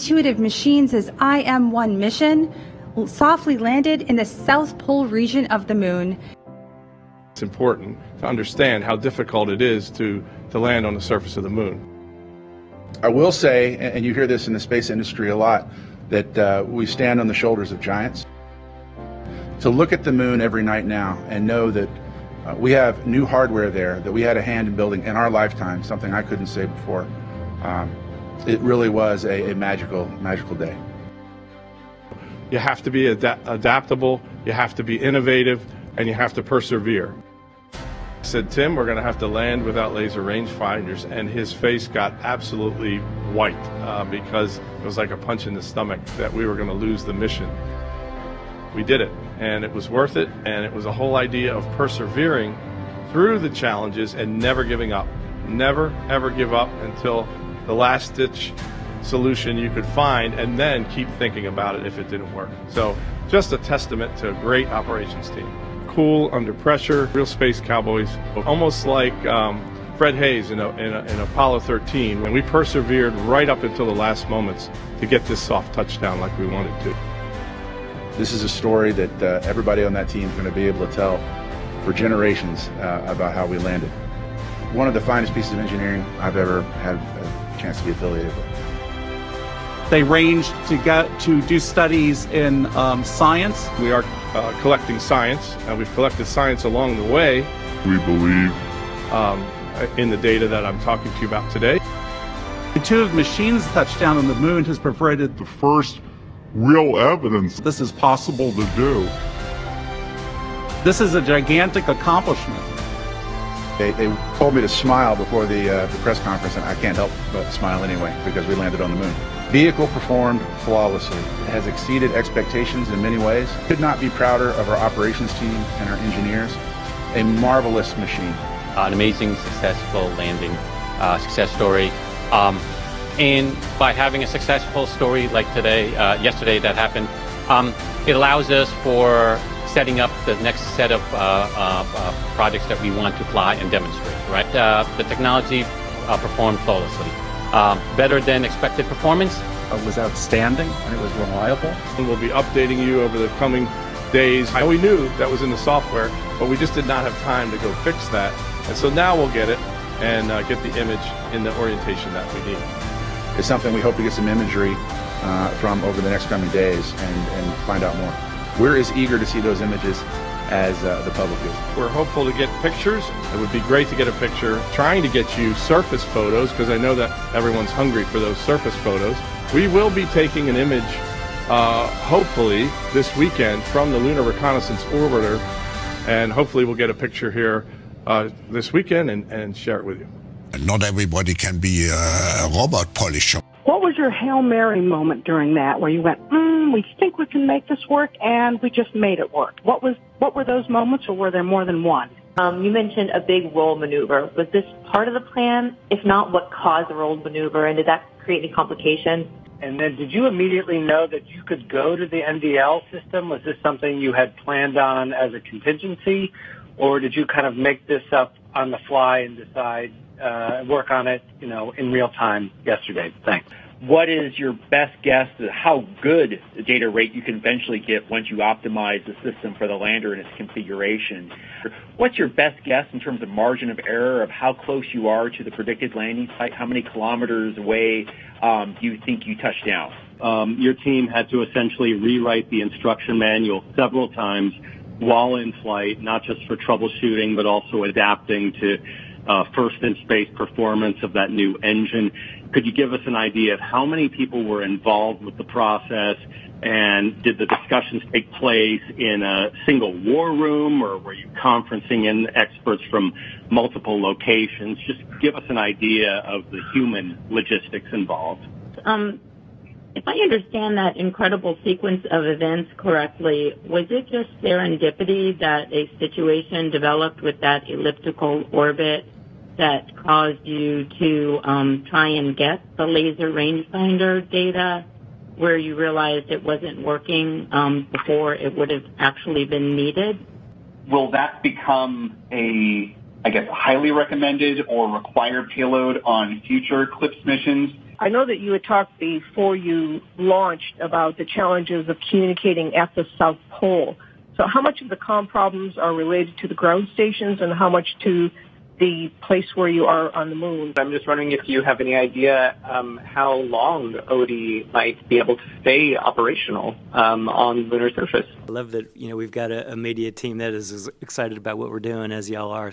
Intuitive Machines' IM-1 mission softly landed in the South Pole region of the moon. It's important to understand how difficult it is to land on the surface of the moon. I will say, and you hear this in the space industry a lot, that we stand on the shoulders of giants. To look at the moon every night now and know that we have new hardware there that we had a hand in building in our lifetime, something I couldn't say before. It really was a magical day. You have to be adaptable, you have to be innovative, and you have to persevere. I said, Tim, we're going to have to land without laser rangefinders, and his face got absolutely white because it was like a punch in the stomach that we were going to lose the mission. We did it, and it was worth it, and it was a whole idea of persevering through the challenges and never giving up. Never, ever give up until the last-ditch solution you could find, and then keep thinking about it if it didn't work. So just a testament to a great operations team. Cool, under pressure, real space cowboys, almost like Fred Hayes in Apollo 13, when we persevered right up until the last moments to get this soft touchdown like we wanted to. This is a story that everybody on that team is going to be able to tell for generations about how we landed. One of the finest pieces of engineering I've ever had a chance to be affiliated with. They ranged to do studies in science. We are collecting science, and we've collected science along the way. We believe in the data that I'm talking to you about today. Intuitive Machines' touchdown on the moon has provided the first real evidence this is possible to do. This is a gigantic accomplishment. They told me to smile before the press conference, and I can't help but smile anyway because we landed on the moon. Vehicle performed flawlessly. It has exceeded expectations in many ways. Could not be prouder of our operations team and our engineers. A marvelous machine. An amazing, successful landing success story. And by having a successful story like yesterday that happened, it allows us for setting up the next set of projects that we want to fly and demonstrate, right? The technology performed flawlessly. Better than expected performance. It was outstanding and it was reliable. And we'll be updating you over the coming days. We knew that was in the software, but we just did not have time to go fix that. And so now we'll get it and get the image in the orientation that we need. It's something we hope to get some imagery from over the next coming days and find out more. We're as eager to see those images as the public is. We're hopeful to get pictures. It would be great to get a picture, trying to get you surface photos, because I know that everyone's hungry for those surface photos. We will be taking an image, hopefully, this weekend from the Lunar Reconnaissance Orbiter, and hopefully we'll get a picture here this weekend and share it with you. Not everybody can be a robot polisher. What was your Hail Mary moment during that, where you went, we think we can make this work, and we just made it work? What were those moments, or were there more than one? You mentioned a big roll maneuver. Was this part of the plan? If not, what caused the roll maneuver, and did that create any complications? And then did you immediately know that you could go to the NDL system? Was this something you had planned on as a contingency, or did you kind of make this up on the fly and decide, work on it, in real time yesterday? Thanks. What is your best guess at how good the data rate you can eventually get once you optimize the system for the lander and its configuration? What's your best guess in terms of margin of error of how close you are to the predicted landing site? How many kilometers away do you think you touched down? Your team had to essentially rewrite the instruction manual several times while in flight, not just for troubleshooting, but also adapting to first in space performance of that new engine. Could you give us an idea of how many people were involved with the process, and did the discussions take place in a single war room, or were you conferencing in experts from multiple locations? Just give us an idea of the human logistics involved. If I understand that incredible sequence of events correctly, was it just serendipity that a situation developed with that elliptical orbit that caused you to try and get the laser rangefinder data, where you realized it wasn't working before it would have actually been needed? Will that become a highly recommended or required payload on future CLIPS missions? I know that you had talked before you launched about the challenges of communicating at the South Pole. So how much of the comm problems are related to the ground stations and how much to the place where you are on the moon? I'm just wondering if you have any idea how long ODI might be able to stay operational on the lunar surface. I love that, we've got a media team that is as excited about what we're doing as y'all are.